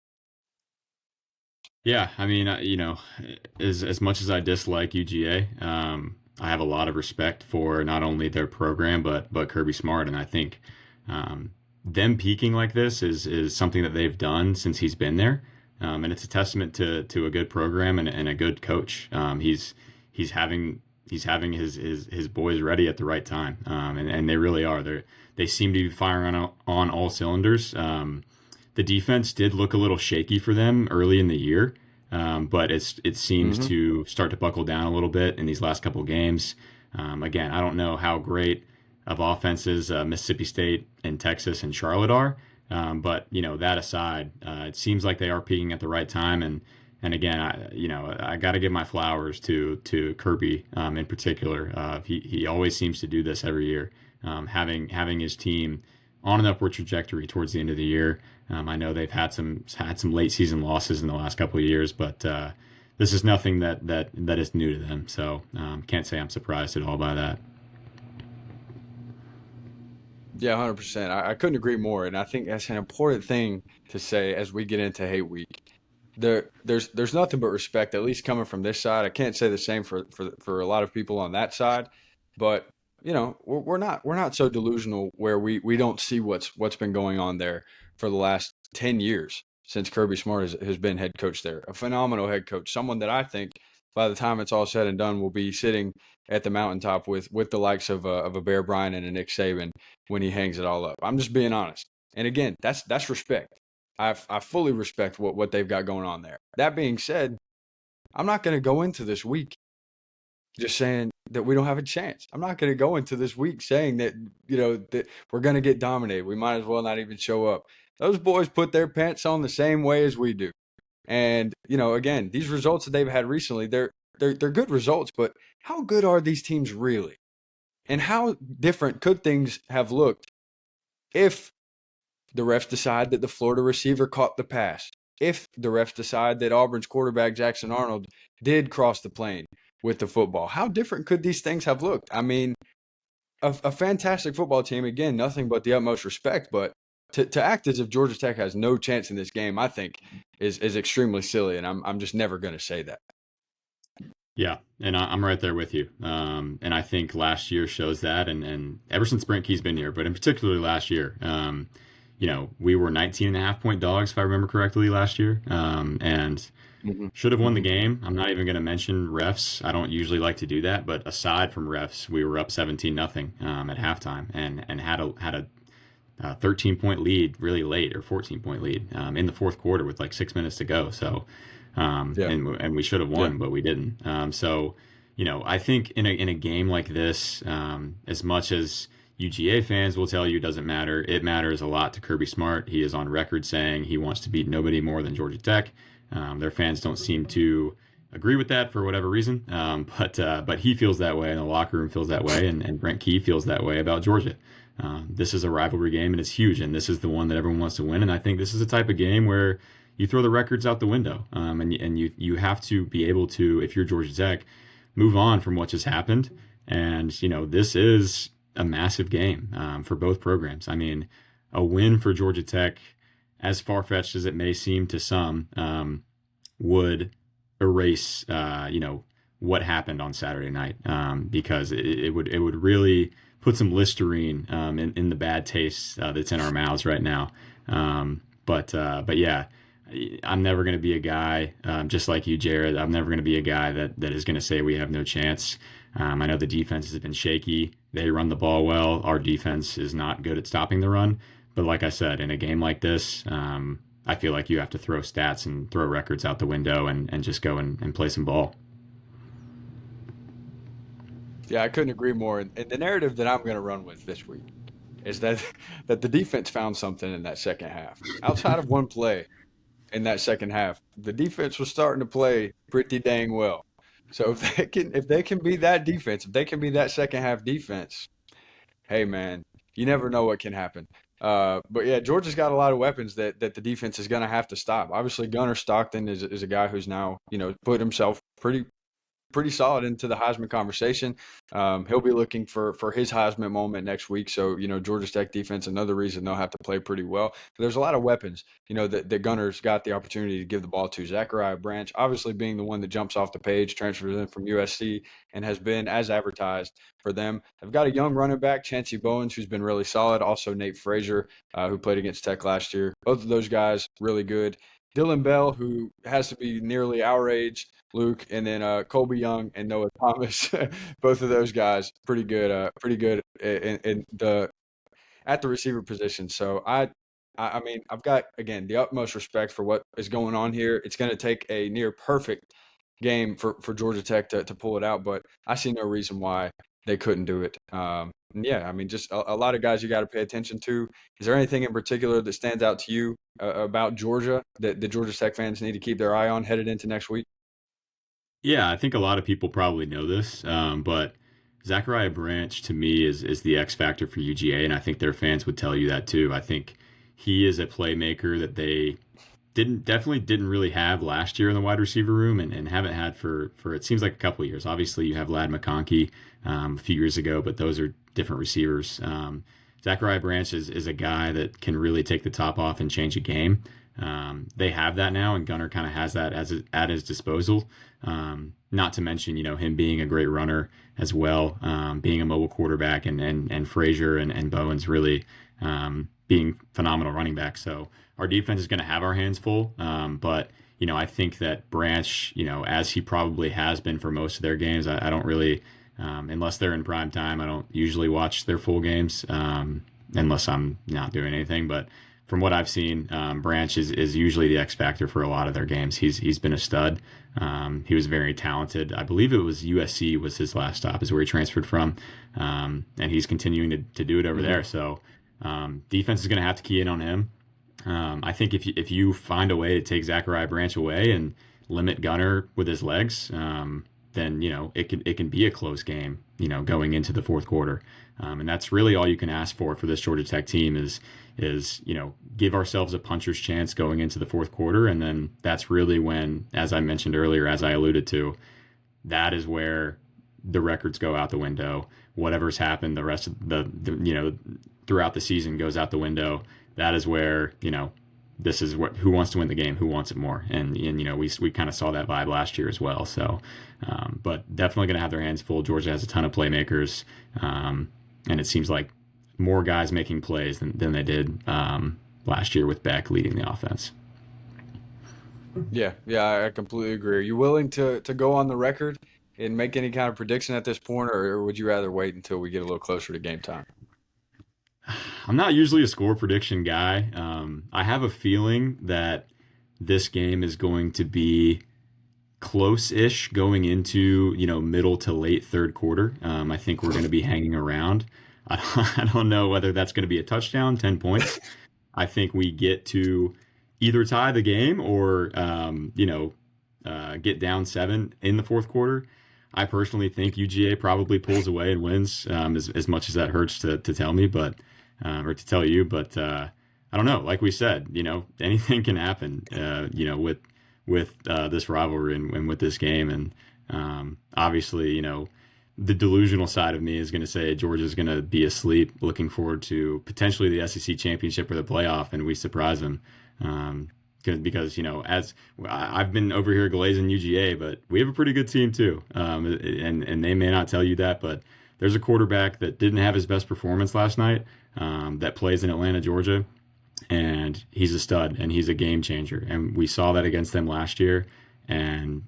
Yeah, I mean, as much as I dislike UGA, I have a lot of respect for not only their program but Kirby Smart, and I think them peaking like this is something that they've done since he's been there, and it's a testament to a good program and a good coach. He's having his boys ready at the right time, and they really are. They seem to be firing on all cylinders. The defense did look a little shaky for them early in the year, but it seems Mm-hmm. to start to buckle down a little bit in these last couple of games. Again, I don't know how great of offenses Mississippi State and Texas and Charlotte are, but that aside, it seems like they are peaking at the right time. And again, I got to give my flowers to Kirby in particular. He always seems to do this every year, having his team on an upward trajectory towards the end of the year. I know they've had some late season losses in the last couple of years, but this is nothing that is new to them. So can't say I'm surprised at all by that. Yeah, 100%. I couldn't agree more, and I think that's an important thing to say as we get into hate week. There's nothing but respect, at least coming from this side. I can't say the same for a lot of people on that side, but we're not so delusional where we don't see what's been going on there for the last 10 years since Kirby Smart has been head coach there. A phenomenal head coach, someone that I think by the time it's all said and done will be sitting at the mountaintop with the likes of a Bear Bryant and a Nick Saban when he hangs it all up. I'm just being honest. And again, that's respect. I fully respect what they've got going on there. That being said, I'm not going to go into this week just saying that we don't have a chance. I'm not going to go into this week saying that, that we're going to get dominated. We might as well not even show up. Those boys put their pants on the same way as we do. And, again, these results that they've had recently, they're good results, but how good are these teams really? And how different could things have looked if the refs decide that the Florida receiver caught the pass? If the refs decide that Auburn's quarterback, Jackson Arnold, did cross the plane with the football, how different could these things have looked? I mean, a fantastic football team, again, nothing but the utmost respect, but to act as if Georgia Tech has no chance in this game, I think is extremely silly, and I'm just never going to say that. Yeah, and I'm right there with you. And I think last year shows that, and ever since Brent Key's been here, but in particular last year, we were 19 and a half point dogs, if I remember correctly, last year, and Hmm. should have won the Hmm. game. I'm not even going to mention refs. I don't usually like to do that, but aside from refs, we were up 17 nothing at halftime, and had a 13-point lead really late, or 14-point lead in the fourth quarter with like 6 minutes to go. So, Yeah, and we should have yeah, won, but we didn't. So, I think in a game like this, as much as UGA fans will tell you it doesn't matter, it matters a lot to Kirby Smart. He is on record saying he wants to beat nobody more than Georgia Tech. Their fans don't seem to agree with that for whatever reason, but he feels that way, and the locker room feels that way, and Brent Key feels that way about Georgia. This is a rivalry game and it's huge, and this is the one that everyone wants to win. And I think this is a type of game where you throw the records out the window, and you have to be able to, if you're Georgia Tech, move on from what just happened. And this is a massive game for both programs. I mean, a win for Georgia Tech, as far fetched as it may seem to some, would erase what happened on Saturday night, because it would really put some Listerine in the bad taste that's in our mouths right now. But yeah, I'm never going to be a guy, just like you, Jared. I'm never going to be a guy that is going to say we have no chance. I know the defense has been shaky. They run the ball well. Our defense is not good at stopping the run. But like I said, in a game like this, I feel like you have to throw stats and throw records out the window, and just go and play some ball. yeah. I couldn't agree more. And the narrative that I'm going to run with this week is that that the defense found something in that second half. Outside of one play in that second half, the defense was starting to play pretty dang well. So if they can be that defense, if they can be that second half defense, hey man, you never know what can happen. But yeah, Georgia's got a lot of weapons that the defense is going to have to stop. Obviously, Gunnar Stockton is a guy who's now put himself pretty solid into the Heisman conversation. He'll be looking for his Heisman moment next week. So, Georgia Tech defense, another reason they'll have to play pretty well. But there's a lot of weapons, that Gunner's got the opportunity to give the ball to. Zachariah Branch, obviously being the one that jumps off the page, transfers in from USC, and has been as advertised for them. They've got a young running back, Chancey Bowens, who's been really solid. Also, Nate Frazier, who played against Tech last year. Both of those guys, really good. Dylan Bell, who has to be nearly our age, Luke, and then Colby Young and Noah Thomas. Both of those guys pretty good in the at the receiver position. So I mean, I've got again the utmost respect for what is going on here. It's going to take a near perfect game for Georgia Tech to pull it out, but I see no reason why they couldn't do it. Yeah, I mean, just a lot of guys you got to pay attention to. Is there anything in particular that stands out to you about Georgia that the Georgia Tech fans need to keep their eye on headed into next week? Yeah, I think a lot of people probably know this, but Zachariah Branch to me is the X factor for UGA, and I think their fans would tell you that too. I think he is a playmaker that they definitely didn't really have last year in the wide receiver room, and haven't had for it seems like a couple of years. Obviously, you have Lad McConkey a few years ago, but those are different receivers. Zachariah Branch is a guy that can really take the top off and change a game. They have that now, and Gunner kind of has that at his disposal. Not to mention, him being a great runner as well, being a mobile quarterback, and Frazier and Bowens really being phenomenal running backs. So our defense is going to have our hands full. But I think that Branch, as he probably has been for most of their games, I don't really, unless they're in prime time, I don't usually watch their full games, unless I'm not doing anything. But from what I've seen, Branch is usually the X factor for a lot of their games. He's been a stud. He was very talented. I believe it was USC was his last stop, is where he transferred from, and he's continuing to do it over Mhm. there. So defense is going to have to key in on him. I think if you find a way to take Zachariah Branch away and limit Gunner with his legs, then it can be a close game, going into the fourth quarter, and that's really all you can ask for this Georgia Tech team is give ourselves a puncher's chance going into the fourth quarter, and then that's really when, as I mentioned earlier, as I alluded to, that is where the records go out the window. Whatever's happened the rest of throughout the season goes out the window. That is where this is what who wants to win the game, who wants it more, and we kind of saw that vibe last year as well. So, but definitely going to have their hands full. Georgia has a ton of playmakers, and it seems like more guys making plays than they did last year with Beck leading the offense. Yeah, yeah, I completely agree. Are you willing to go on the record and make any kind of prediction at this point, or would you rather wait until we get a little closer to game time? I'm not usually a score prediction guy. I have a feeling that this game is going to be close-ish going into middle to late third quarter. I think we're going to be hanging around. I don't know whether that's going to be a touchdown, 10 points. I think we get to either tie the game or get down 7 in the fourth quarter. I personally think UGA probably pulls away and wins, as much as that hurts to tell me, but or to tell you, but I don't know. Like we said, anything can happen. With this rivalry and with this game, and obviously, the delusional side of me is going to say Georgia's going to be asleep, looking forward to potentially the SEC championship or the playoff, and we surprise them. Because as I've been over here glazing UGA, but we have a pretty good team too, and they may not tell you that, but there's a quarterback that didn't have his best performance last night, that plays in Atlanta, Georgia, and he's a stud and he's a game changer. And we saw that against them last year, and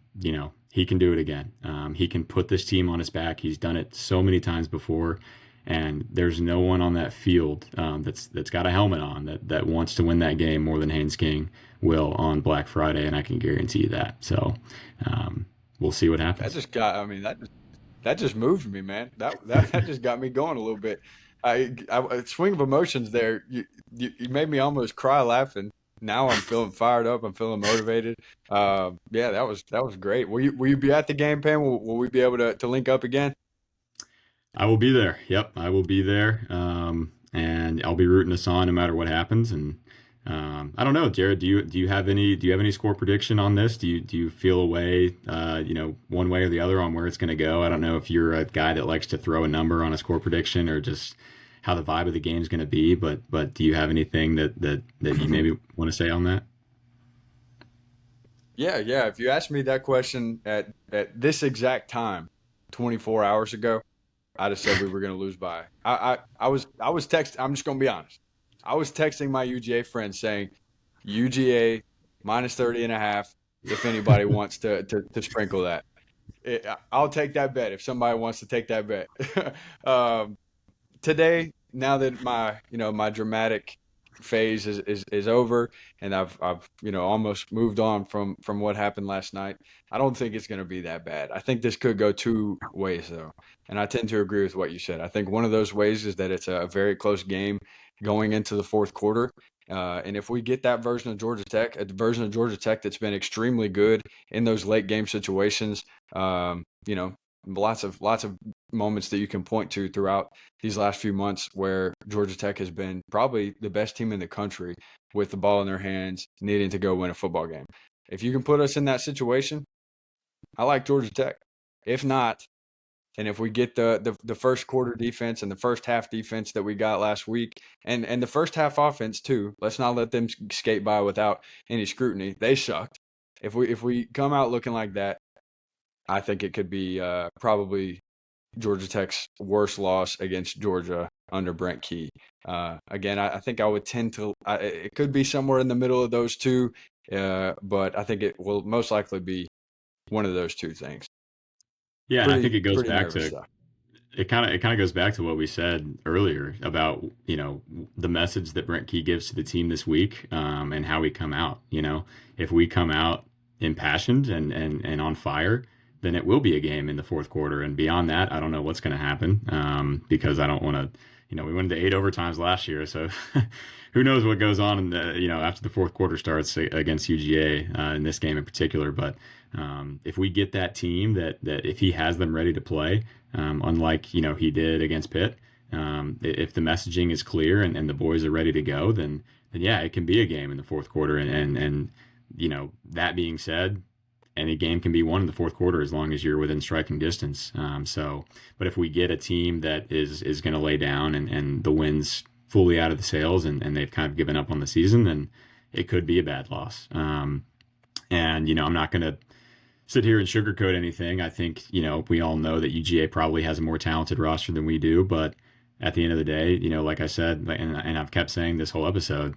he can do it again. He can put this team on his back. He's done it so many times before, and there's no one on that field that's got a helmet on that wants to win that game more than Haynes King will on Black Friday, and I can guarantee you that. So we'll see what That happens. just got, I mean, that just moved me, man. That just got me going a little bit. A swing of emotions there. You made me almost cry laughing. Now I'm feeling fired up. I'm feeling motivated. Yeah, that was great. Will you be at the game, Pam? Will we be able to link up again? I will be there. Yep, I will be there. And I'll be rooting us on no matter what happens. And I don't know, Jared. Do you have any score prediction on this? Do you feel a way, one way or the other on where it's going to go? I don't know if you're a guy that likes to throw a number on a score prediction or just how the vibe of the game is going to be. But do you have anything that you maybe want to say on that? Yeah, yeah. If you asked me that question at this exact time, 24 hours ago, I'd have said we were going to lose by. I was text. I'm just going to be honest. I was texting my UGA friends saying UGA minus 30 and a half. If anybody wants to sprinkle that, I'll take that bet. If somebody wants to take that bet, um, today, now that my dramatic phase is over, and I've almost moved on from what happened last night, I don't think it's going to be that bad. I think this could go two ways though, and I tend to agree with what you said. I think one of those ways is that it's a very close game going into the fourth quarter. And if we get that version of Georgia Tech, a version of Georgia Tech that's been extremely good in those late game situations, um, you know, lots of moments that you can point to throughout these last few months where Georgia Tech has been probably the best team in the country with the ball in their hands, needing to go win a football game. If you can put us in that situation, I like Georgia Tech. If not, and if we get the first quarter defense and the first half defense that we got last week, and the first half offense too, let's not let them skate by without any scrutiny. They sucked. If we come out looking like that, I think it could be probably Georgia Tech's worst loss against Georgia under Brent Key. Again, I think I would tend to. It could be somewhere in the middle of those two, but I think it will most likely be one of those two things. Yeah, and I think Pretty it goes pretty back nervous to stuff. it kind of goes back to what we said earlier about the message that Brent Key gives to the team this week, and how we come out. If we come out impassioned and on fire, then it will be a game in the fourth quarter. And beyond that, I don't know what's going to happen, because I don't want to. We went into 8 overtimes last year, so who knows what goes on in the after the fourth quarter starts against UGA, in this game in particular. But if we get that team that if he has them ready to play, unlike he did against Pitt, if the messaging is clear and the boys are ready to go, then yeah, it can be a game in the fourth quarter. And that being said, any game can be won in the fourth quarter as long as you're within striking distance. But if we get a team that is going to lay down and the wind's fully out of the sails and they've kind of given up on the season, then it could be a bad loss. And I'm not going to sit here and sugarcoat anything. I think we all know that UGA probably has a more talented roster than we do, but at the end of the day, like I said, and I've kept saying this whole episode,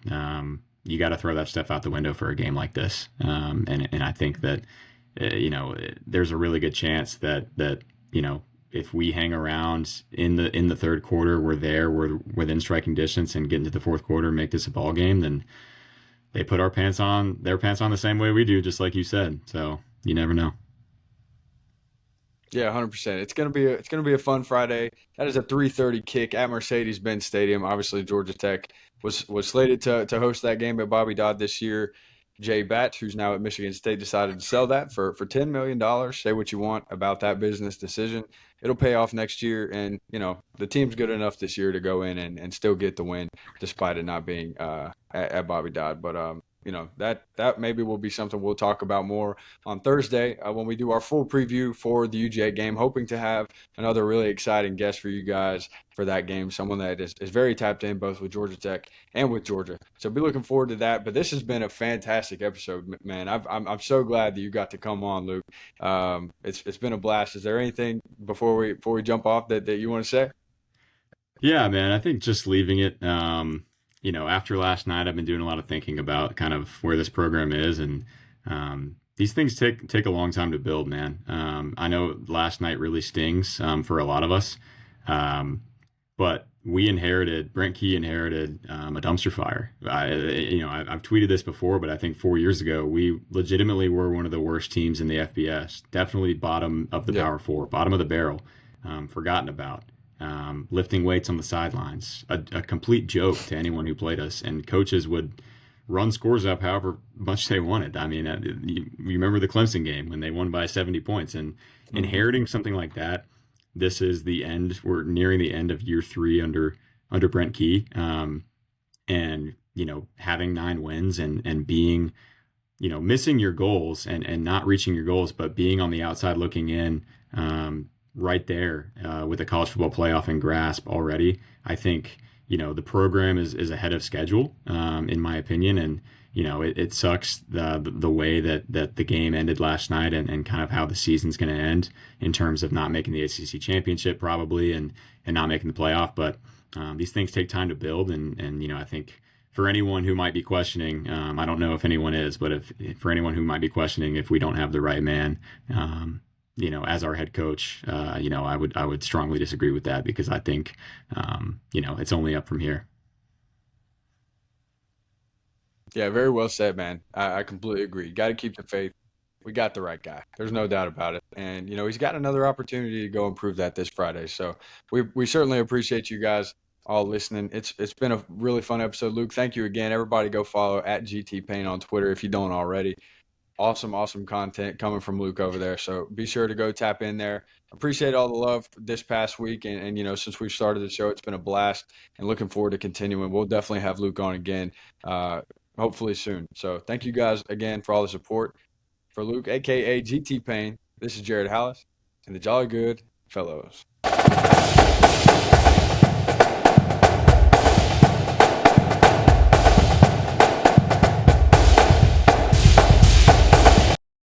you got to throw that stuff out the window for a game like this. And I think that there's a really good chance that if we hang around in the third quarter, we're within striking distance and get into the fourth quarter and make this a ball game, then they put their pants on the same way we do, just like you said. So you never know. Yeah, 100%. It's gonna be a fun Friday. That is a 3:30 kick at Mercedes-Benz Stadium. Obviously, Georgia Tech was slated to host that game at Bobby Dodd this year. Jay Batch, who's now at Michigan State, decided to sell that for $10 million. Say what you want about that business decision. It'll pay off next year, and the team's good enough this year to go in and still get the win, despite it not being at Bobby Dodd. But that maybe will be something we'll talk about more on Thursday, when we do our full preview for the UGA game. Hoping to have another really exciting guest for you guys for that game, someone that is very tapped in both with Georgia Tech and with Georgia. So be looking forward to that. But this has been a fantastic episode, man. I'm so glad that you got to come on, Luke. It's been a blast. Is there anything before we jump off that you want to say? Yeah, man. I think just leaving it. After last night, I've been doing a lot of thinking about kind of where this program is, and these things take a long time to build, man. I know last night really stings, for a lot of us, but Brent Key inherited, a dumpster fire. I've tweeted this before, but I think 4 years ago we legitimately were one of the worst teams in the FBS. Definitely bottom of the Yeah. Power Four, bottom of the barrel, forgotten about. Lifting weights on the sidelines, a complete joke to anyone who played us, and coaches would run scores up however much they wanted. I mean, you remember the Clemson game when they won by 70 points, and Hmm. inheriting something like that. This is the end. We're nearing the end of year three under Brent Key, and having 9 wins and being missing your goals and not reaching your goals, but being on the outside looking in, right there, with the college football playoff in grasp already. I think, the program is ahead of schedule, in my opinion. And, it sucks the way that the game ended last night and kind of how the season's going to end in terms of not making the ACC championship probably and not making the playoff. But these things take time to build. And I think for anyone who might be questioning, I don't know if anyone is, but if for anyone who might be questioning if we don't have the right man, as our head coach, I would strongly disagree with that, because I think, it's only up from here. Yeah, very well said, man. I completely agree. Got to keep the faith. We got the right guy. There's no doubt about it. And he's got another opportunity to go and prove that this Friday. So we certainly appreciate you guys all listening. It's been a really fun episode, Luke. Thank you again. Everybody go follow at GT Payne on Twitter if you don't already. Awesome, awesome content coming from Luke over there. So be sure to go tap in there. Appreciate all the love this past week. And since we've started the show, it's been a blast and looking forward to continuing. We'll definitely have Luke on again, hopefully soon. So thank you guys again for all the support. For Luke, aka GT Payne, this is Jared Hallis and the Jolly Good Fellows.